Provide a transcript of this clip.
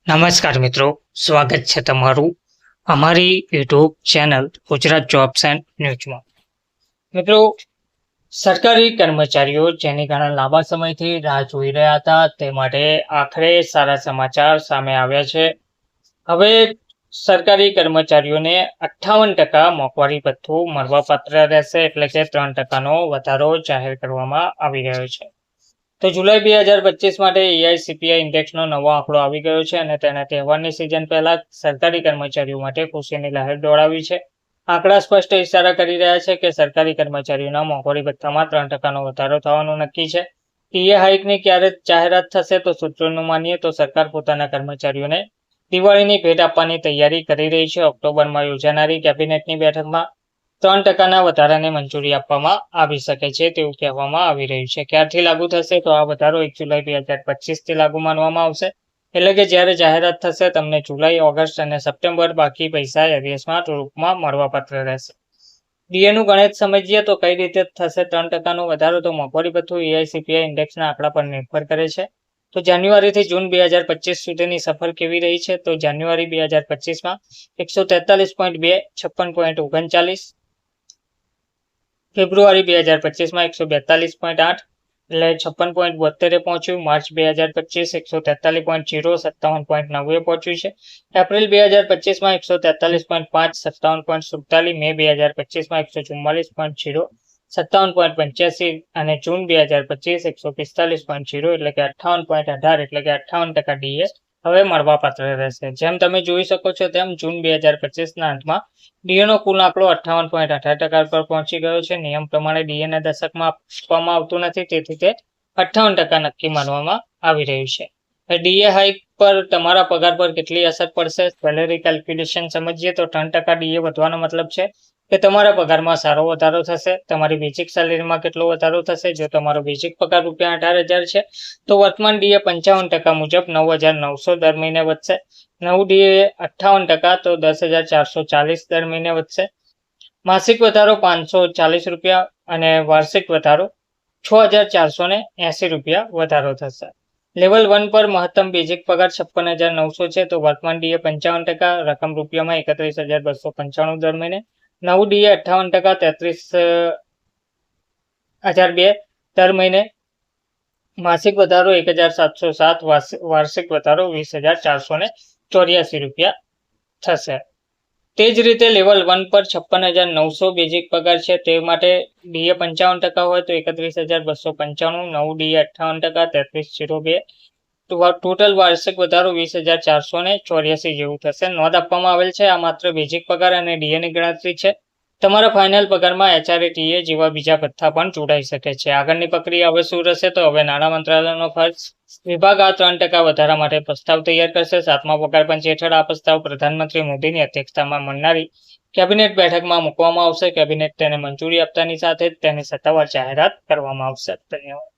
નમસ્કાર મિત્રો, સ્વાગત છે તમારું અમારી YouTube channel Gujarat jobs and ન્યૂઝમાં. મિત્રો, સરકારી કર્મચારીઓ જેની ઘણા લાંબા સમયથી રાહ જોઈ રહ્યા હતા તે માટે આખરે સારા સમાચાર સામે આવ્યા છે. હવે સરકારી કર્મચારીઓને 58% મોંઘવારી ભથ્થું મળવાપાત્ર રહેશે, એટલે કે 3%નો વધારો જાહેર કરવામાં આવી રહ્યો છે. તો જુલાઈ 2025 માટે એઆઈસીપીઆઈ ઇન્ડેક્સનો નવો આંકડો આવી ગયો છે અને તેના તહેવારની સિઝન પહેલા સરકારી કર્મચારીઓ માટે ખુશીની લહેર દોડાવી છે. આંકડા સ્પષ્ટ ઇશારા કરી રહ્યા છે કે સરકારી કર્મચારીઓના મોંઘવારી ભથ્થામાં 3%નો વધારો થવાનું નક્કી છે. ટીએ હાઇકની ક્યારે જાહેરાત થશે? તો સૂત્રોનું માનીએ તો સરકાર પોતાના કર્મચારીઓને દિવાળીની ભેટ આપવાની તૈયારી કરી રહી છે. ઓક્ટોબરમાં યોજાનારી કેબિનેટની બેઠકમાં 3%ના વધારાને મંજૂરી આપવામાં આવી શકે છે તેવું કહેવામાં આવી રહ્યું છે. ક્યારથી લાગુ થશે? તો આ વધારો 1 જુલાઈ 2025થી લાગુ માનવામાં આવશે. એટલે કે જ્યારે જાહેરાત થશે તમને જુલાઈ, ઓગસ્ટ અને સપ્ટેમ્બર બાકી પૈસા એરિયસમાં રૂપમાં મળવાપાત્ર રહેશે. ડીએનું ગણિત સમજીએ તો કઈ રીતે થશે 3%નો વધારો? તો મોંઘવારી ભથ્થું એઆઈસીપીઆઈ ઇન્ડેક્સના આંકડા પર નિર્ભર કરે છે. તો જાન્યુઆરીથી જૂન 2025 સુધીની સફર કેવી રહી છે? તો જાન્યુઆરી 2025માં 143.2, 56.39, ફેબ્રુઆરી 2025માં 142.8 એટલે 56.72 પહોંચ્યું. માર્ચ 2025 143.0, 57.90 પહોંચ્યું છે. એપ્રિલ 2025માં 143.5, 57.47, મે 2025માં 144.0, 57.85 અને જૂન 2025 145.0 એટલે કે 58.18 એટલે કે 58% ડીએ હવે મળવાપાત્ર રહેશે. જેમ તમે જોઈ શકો છો તેમ જૂન 2025ના અંતમાં ડીએનો કુલ આંકડો 58.18% પર પહોંચી ગયો છે. નિયમ પ્રમાણે ડીએને દશકમાં આપવામાં આવતું નથી, તેથી તે 58% નક્કી માનવામાં આવી રહ્યું છે. ડીએ હાઇક પર તમારા પગાર પર કેટલી અસર પડશે? સેલેરી કેલ્ક્યુલેશન સમજીએ તો 3% ડીએ વધવાનો મતલબ છે કે તમારા પગારમાં સારો વધારો થશે. તમારી બેઝિક સેલેરીમાં કેટલો વધારો થશે? જો તમારો બેઝિક પગાર ₹18,000 છે તો વર્તમાન ડીએ 55% મુજબ 9,900 દર મહિને વધશે. નવું ડીએ 58% તો ₹10,440 દર મહિને વધશે. માસિક વધારો ₹540 અને વાર્ષિક વધારો ₹6,480 વધારો થશે. લેવલ 1 પર મહત્તમ બેઝિક પગાર 56,900 છે તો વર્તમાન ડીએ 55%, રકમ રૂપિયામાં 31,295 દર મહિને. નવું ડીએ 58%, 33,002 દર મહિને. માસિક વધારો 1,707, વાર્ષિક વધારો ₹20,484 થશે. તે જ રીતે લેવલ 1 પર 56,900 બેઝિક પગાર છે તે માટે ડીએ 55% હોય તો 31,295, નવું ડીએ 58%, 33,002, ટોટલ વાર્ષિક વધારો 20,484 જેવું થશે. નોંધ આપવામાં આવેલ છે આ માત્ર બેઝિક પગાર અને ડીએની ગણતરી છે. તમારા ફાઇનલ પગારમાં એચઆરએ, ટીએ જેવા બીજા ભથ્થા પણ જોડાઈ શકે છે. આગળની પ્રક્રિયા હવે શું રહેશે? તો હવે નાણાં મંત્રાલયનો ખર્ચ વિભાગ આ 3% વધારા માટે પ્રસ્તાવ તૈયાર કરશે. 7મા પગાર પંચ હેઠળ આ પ્રસ્તાવ પ્રધાનમંત્રી મોદીની અધ્યક્ષતામાં મળનારી કેબિનેટ બેઠકમાં મૂકવામાં આવશે. કેબિનેટ તેને મંજૂરી આપતાની સાથે જ તેની સત્તાવાર જાહેરાત કરવામાં આવશે. ધન્યવાદ.